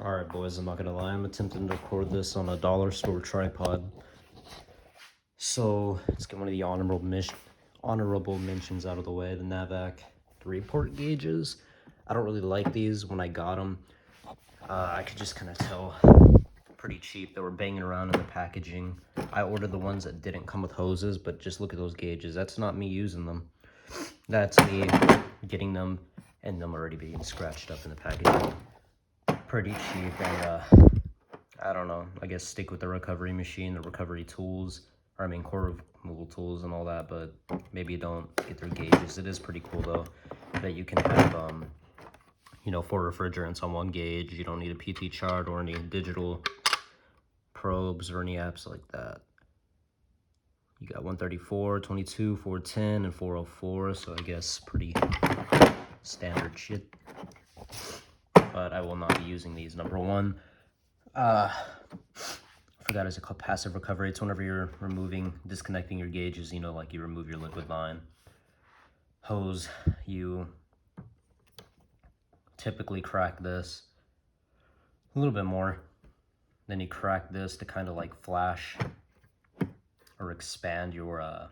Alright boys, I'm not gonna lie, I'm attempting to record this on a dollar store tripod. So, let's get one of the honorable mentions out of the way. The Navac 3-port gauges. I don't really like these when I got them. I could just kind of tell, pretty cheap. They were banging around in the packaging. I ordered the ones that didn't come with hoses, but just look at those gauges. That's not me using them. That's me getting them and them already being scratched up in the packaging. Pretty cheap, and I don't know, I guess stick with the recovery machine, the recovery tools, or I mean core removal tools and all that, but maybe don't get their gauges. It is pretty cool though that you can have you know, 4 refrigerants on one gauge. You don't need a PT chart or any digital probes or any apps like that. You got 134, 22, 410, and 404, so I guess pretty standard shit. But I will not be using these. Number one, I forgot, is it called passive recovery? It's whenever you're disconnecting your gauges, you know, like you remove your liquid line hose, you typically crack this a little bit more. Then you crack this to kind of like flash or expand your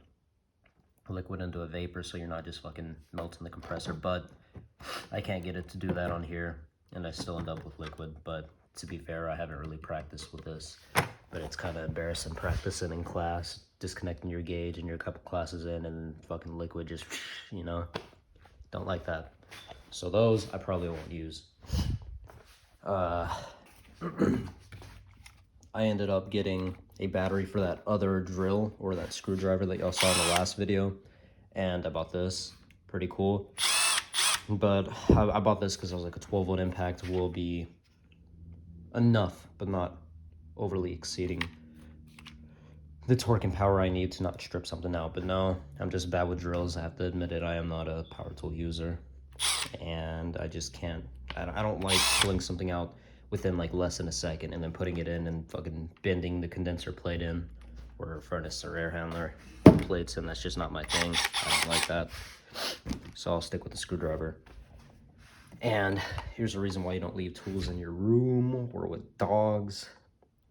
liquid into a vapor, so you're not just fucking melting the compressor. But I can't get it to do that on here, and I still end up with liquid. But to be fair, I haven't really practiced with this, but it's kind of embarrassing practicing in class, disconnecting your gauge and you're a couple classes in and fucking liquid just, you know, don't like that. So those I probably won't use. I ended up getting a battery for that other drill or that screwdriver that y'all saw in the last video, and I bought this. Pretty cool. But I bought this because I was like, a 12-volt impact will be enough, but not overly exceeding the torque and power I need to not strip something out. But no, I'm just bad with drills. I have to admit it. I am not a power tool user, and I just can't. I don't like pulling something out within like less than a second and then putting it in and fucking bending the condenser plate in, or furnace or air handler plates, and that's just not my thing. I don't like that. So I'll stick with the screwdriver. And here's the reason why you don't leave tools in your room or with dogs.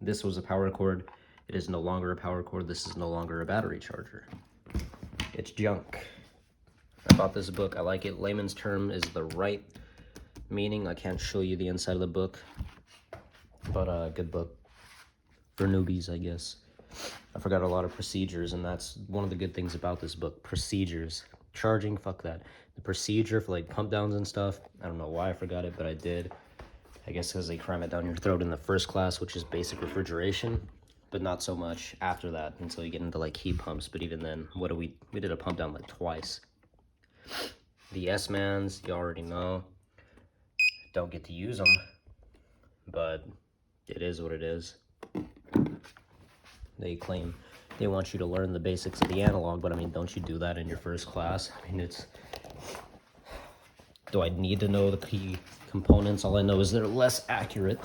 This was a power cord. It is no longer a power cord. This is no longer a battery charger. It's junk. I bought this book. I like it. Layman's term is the right meaning. I can't show you the inside of the book, but good book for newbies, I guess. I forgot a lot of procedures, and that's one of the good things about this book. Procedures. Charging, fuck that. The procedure for like pump downs and stuff, I don't know why I forgot it, but I did. I guess because they cram it down your throat in the first class, which is basic refrigeration, but not so much after that until you get into like heat pumps. But even then, we did a pump down like twice. The S-Mans, you already know, don't get to use them, but it is what it is. They claim they want you to learn the basics of the analog, but I mean, don't you do that in your first class? I mean, do I need to know the key components? All I know is they're less accurate.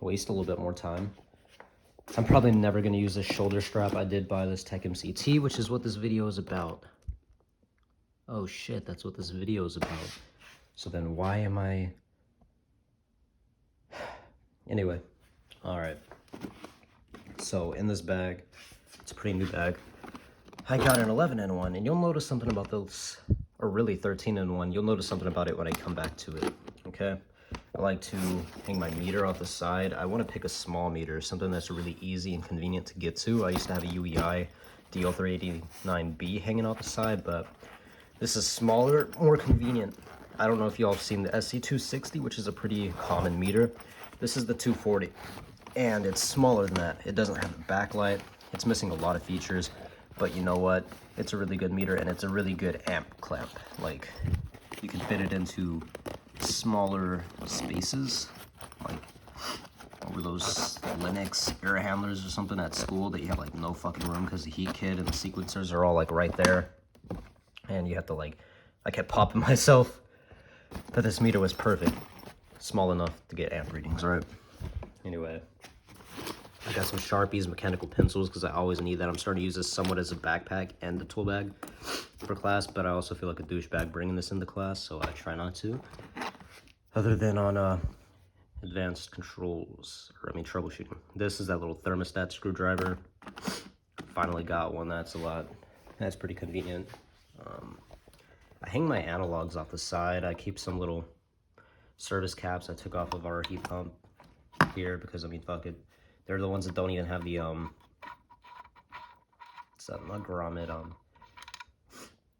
Waste a little bit more time. I'm probably never going to use this shoulder strap. I did buy this Tech MCT, which is what this video is about. Oh shit, that's what this video is about. So then why am I... Anyway, all right. So in this bag, it's a pretty new bag, I got an 11-in-1, and you'll notice something about this, or really 13-in-1. You'll notice something about it when I come back to it, okay? I like to hang my meter off the side. I want to pick a small meter, something that's really easy and convenient to get to. I used to have a UEI DL389B hanging off the side, but this is smaller, more convenient. I don't know if y'all have seen the SC260, which is a pretty common meter. This is the 240. And it's smaller than that. It doesn't have a backlight. It's missing a lot of features, but you know what? It's a really good meter, and it's a really good amp clamp. Like, you can fit it into smaller spaces, like over those Linux air handlers or something at school that you have like no fucking room because the heat kit and the sequencers are all like right there, and you have to like, I kept popping myself, but this meter was perfect, small enough to get amp readings, right? Anyway, I got some Sharpies, mechanical pencils, because I always need that. I'm starting to use this somewhat as a backpack and a tool bag for class, but I also feel like a douchebag bringing this into class, so I try not to. Other than on advanced controls, or I mean troubleshooting. This is that little thermostat screwdriver. Finally got one. That's pretty convenient. I hang my analogs off the side. I keep some little service caps I took off of our heat pump here because, I mean, fuck it. They're the ones that don't even have the, it's not grommet,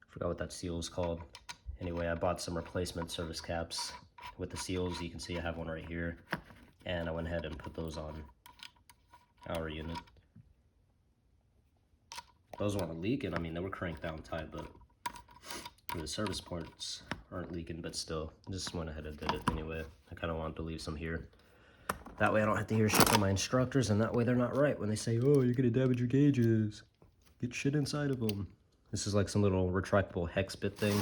forgot what that seal is called. Anyway, I bought some replacement service caps with the seals. You can see I have one right here. And I went ahead and put those on our unit. Those weren't leaking. I mean, they were cranked down tight, but the service ports aren't leaking, but still, just went ahead and did it anyway. I kind of wanted to leave some here. That way I don't have to hear shit from my instructors, and that way they're not right when they say, oh, you're gonna damage your gauges. Get shit inside of them. This is like some little retractable hex bit thing.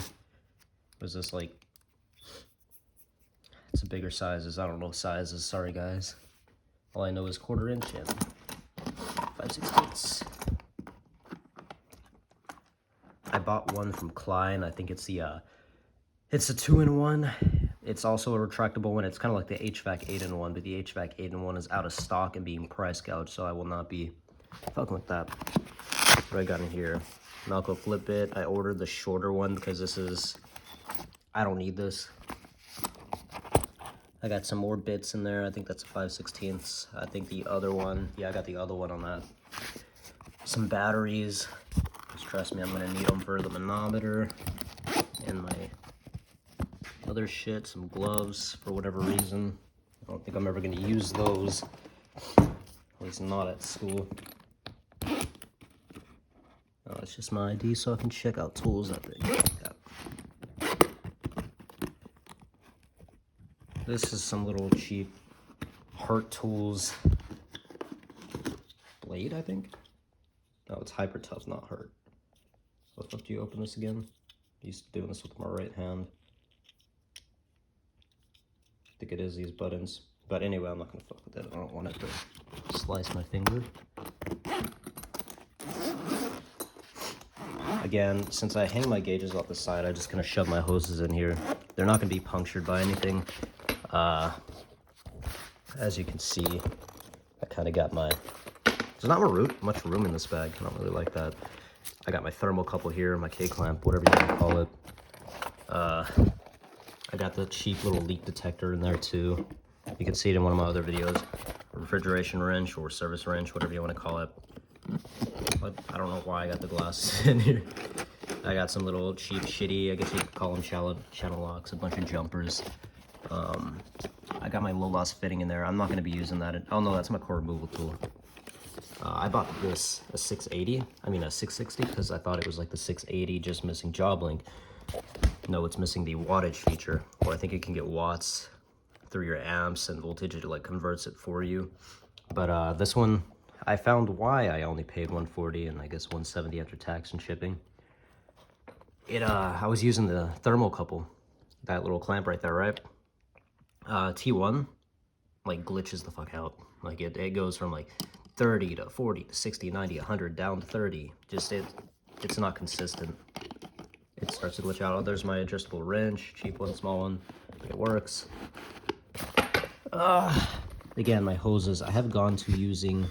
Was this like, it's a bigger sizes. I don't know sizes, sorry guys. All I know is 1/4 inch and 5/16. I bought one from Klein. I think it's the, it's a 2-in-1. It's also a retractable one. It's kind of like the HVAC 8-in-1, but the HVAC 8-in-1 is out of stock and being price gouged, so I will not be fucking with that. What I got in here? Malco flip bit. I ordered the shorter one because this is, I don't need this. I got some more bits in there. I think that's a 5/16. I think the other one, yeah, I got the other one on that. Some batteries. Just trust me, I'm gonna need them for the manometer and my other shit. Some gloves for whatever reason. I don't think I'm ever gonna use those. At least not at school. Oh, it's just my ID so I can check out tools, I think. Yeah. This is some little cheap Hurt Tools blade, I think. No, it's Hyper Tough, not Hurt. How the fuck do you open this again? I'm used to doing this with my right hand. I think it is these buttons. But anyway, I'm not gonna fuck with it. I don't want it to slice my finger. Again, since I hang my gauges off the side, I'm just gonna shove my hoses in here. They're not gonna be punctured by anything. As you can see, I kind of got my, there's not much room in this bag. I don't really like that. I got my thermocouple here, my K-clamp, whatever you want to call it. I got the cheap little leak detector in there too. You can see it in one of my other videos. A refrigeration wrench or service wrench, whatever you want to call it. But I don't know why I got the glasses in here. I got some little cheap, shitty, I guess you could call them channel locks, a bunch of jumpers. I got my low loss fitting in there. I'm not going to be using that. Oh no, that's my core removal tool. I bought this, a 660, because I thought it was like the 680, just missing job link. No, it's missing the wattage feature, or I think it can get watts through your amps and voltage. It like converts it for you. But this one, I found why I only paid $140 and I guess $170 after tax and shipping. I was using the thermocouple, that little clamp right there, right? T1 like glitches the fuck out. Like it goes from like 30 to 40 to 60, 90, 100 down to 30. Just it's not consistent. It starts to glitch out. Oh, there's my adjustable wrench, cheap one, small one. It works. Again, my hoses. I have gone to using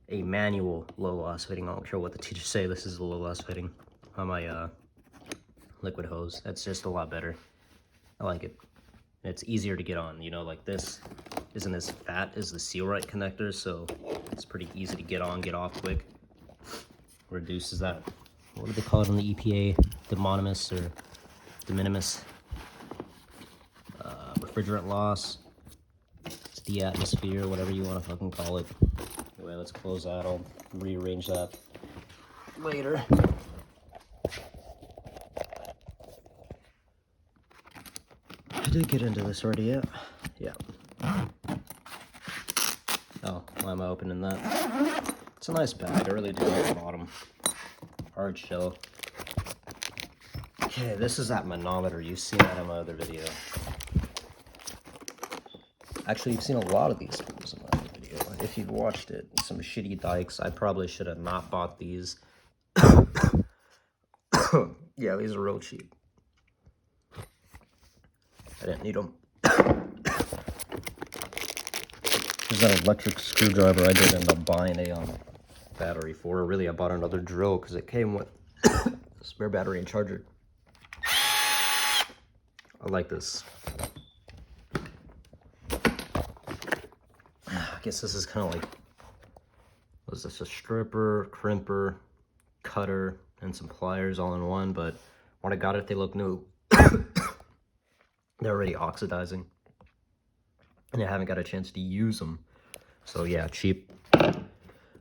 a manual low loss fitting. I don't care what the teachers say. This is a low loss fitting on my liquid hose. That's just a lot better. I like it. It's easier to get on, you know, like this isn't as fat as the seal right connector, so it's pretty easy to get on, get off quick. Reduces that, what do they call it on the EPA? De minimis refrigerant loss. It's the atmosphere, whatever you want to fucking call it. Anyway, let's close that. I'll rearrange that later. I did get into this already, yeah. Yeah. Oh, why am I opening that? It's a nice bag. I really do like the bottom. Hard shell. Okay, this is that manometer. You've seen that in my other video. Actually, you've seen a lot of these tools in my other video. If you've watched it, some shitty dikes. I probably should have not bought these. Yeah, these are real cheap. I didn't need them. is that electric screwdriver I did end up buying a battery for. Really, I bought another drill because it came with a spare battery and charger. I like this. I guess this is kind of like, was this a stripper, crimper, cutter, and some pliers all in one, but when I got it, they look new. They're already oxidizing, and I haven't got a chance to use them. So yeah, cheap. I'm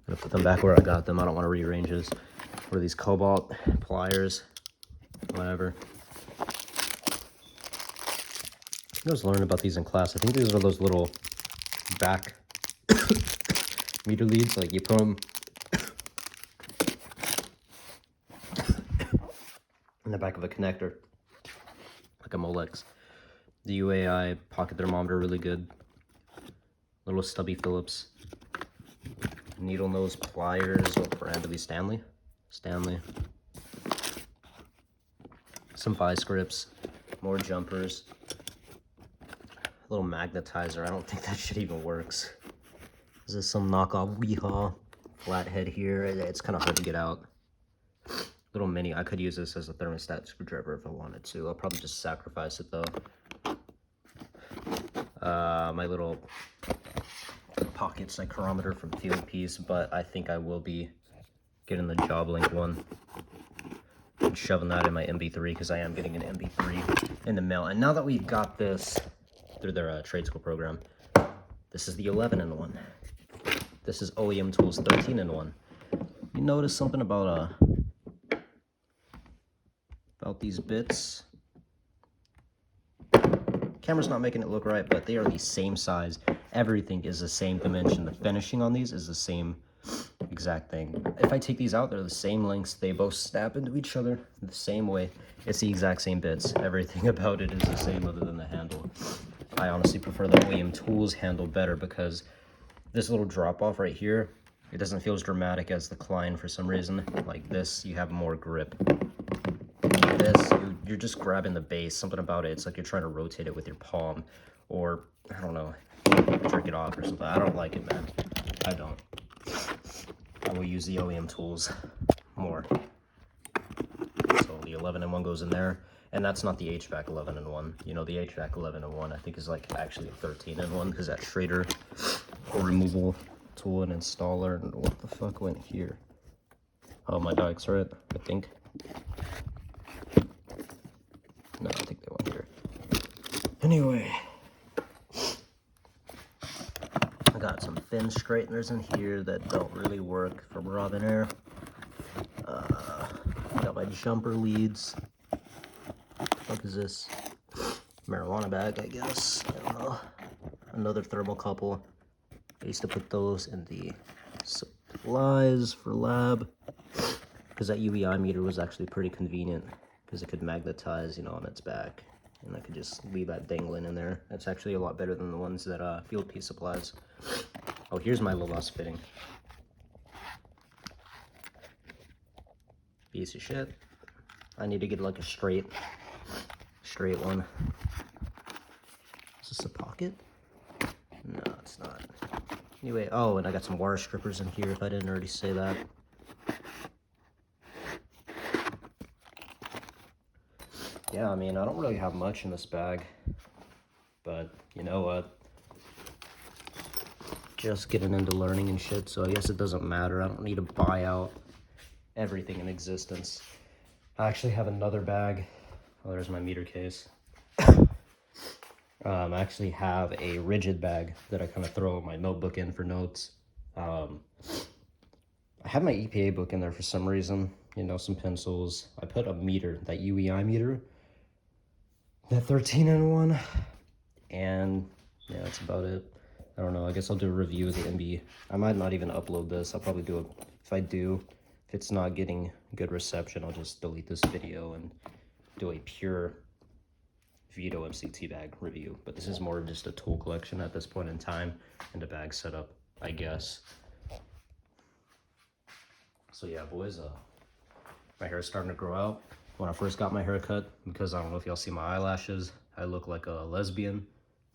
gonna put them back where I got them. I don't want to rearrange this. What are these, cobalt pliers? Whatever. I was learning about these in class. I think these are those little back meter leads. Like you put them in the back of a connector, like a Molex. The UAI pocket thermometer, really good. Little stubby Phillips. Needle nose pliers. What brand are these? Stanley? Stanley. Some vice grips. More jumpers. A little magnetizer. I don't think that shit even works. This is some knockoff Weehaw flathead here. It's kind of hard to get out. Little mini. I could use this as a thermostat screwdriver if I wanted to. I'll probably just sacrifice it though. My little pocket psychrometer from Field Piece, but I think I will be getting the Job Link one and shoving that in my MB3 because I am getting an MB3 in the mail. And now that we've got this through their trade school program, this is the 11-in-1. This is OEM Tools 13-in-1. You notice something about these bits? Camera's not making it look right, but they are the same size. Everything is the same dimension. The finishing on these is the same exact thing. If I take these out, they're the same lengths. They both snap into each other the same way. It's the exact same bits. Everything about it is the same other than the handle. I honestly prefer the OEM Tools handle better because this little drop off right here, it doesn't feel as dramatic as the Klein for some reason. Like this, you have more grip. This, you're just grabbing the base. Something about it, it's like you're trying to rotate it with your palm, or I don't know, jerk it off or something. I don't like it, man. I don't. I will use the OEM Tools more. So the 11-in-1 goes in there, and that's not the HVAC 11-in-1. You know, the HVAC 11-in-1 I think is like actually a 13-in-1 because that Schrader or removal tool and installer. And what the fuck went here? Oh, my dikes, right? I think. No, I think they went here. Anyway, I got some fin straighteners in here that don't really work from Robinair. Got my jumper leads. What is this? Marijuana bag, I guess. I don't know. Another thermocouple. I used to put those in the supplies for lab because that UEI meter was actually pretty convenient because it could magnetize, you know, on its back, and I could just leave that dangling in there. That's actually a lot better than the ones that Field Piece supplies. Oh, here's my Lolas fitting. Piece of shit. I need to get like a straight one. Is this a pocket? No, it's not. Anyway, oh, and I got some wire strippers in here if I didn't already say that. Yeah, I mean, I don't really have much in this bag, but you know what? Just getting into learning and shit, so I guess it doesn't matter. I don't need to buy out everything in existence. I actually have another bag. Oh, there's my meter case. I actually have a rigid bag that I kind of throw my notebook in for notes. I have my EPA book in there for some reason, you know, some pencils. I put a meter, that UEI meter, that 13-in-1, and yeah, that's about it. I don't know, I guess I'll do a review of the MB. I might not even upload this. I'll probably do it. If I do, if it's not getting good reception, I'll just delete this video and do a pure VETO MCT bag review. But this is more just a tool collection at this point in time and a bag setup, I guess. So yeah, boys, my hair's starting to grow out. When I first got my hair cut, because I don't know if y'all see my eyelashes, I look like a lesbian,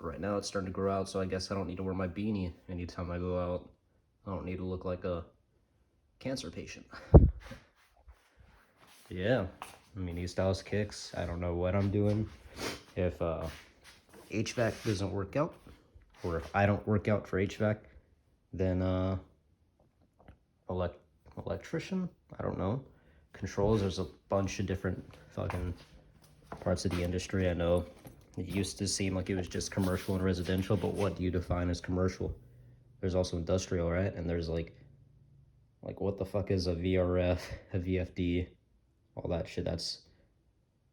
But right now it's starting to grow out, so I guess I don't need to wear my beanie anytime I go out. I don't need to look like a cancer patient. Yeah, I mean, East Dallas kicks. I don't know what I'm doing. If HVAC doesn't work out, or if I don't work out for HVAC, then electrician, I don't know. Controls, there's a bunch of different fucking parts of the industry. I know it used to seem like it was just commercial and residential, but what do you define as commercial? There's also industrial, right? And there's like what the fuck is a VRF, a VFD, all that shit. That's,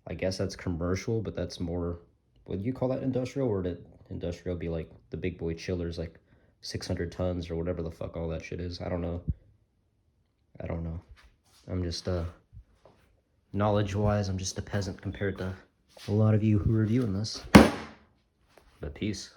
I guess that's commercial, but that's more, would you call that industrial? Or did industrial be like the big boy chillers, like 600 tons or whatever the fuck all that shit is? I don't know. I'm just, knowledge-wise, I'm just a peasant compared to a lot of you who are viewing this. But peace.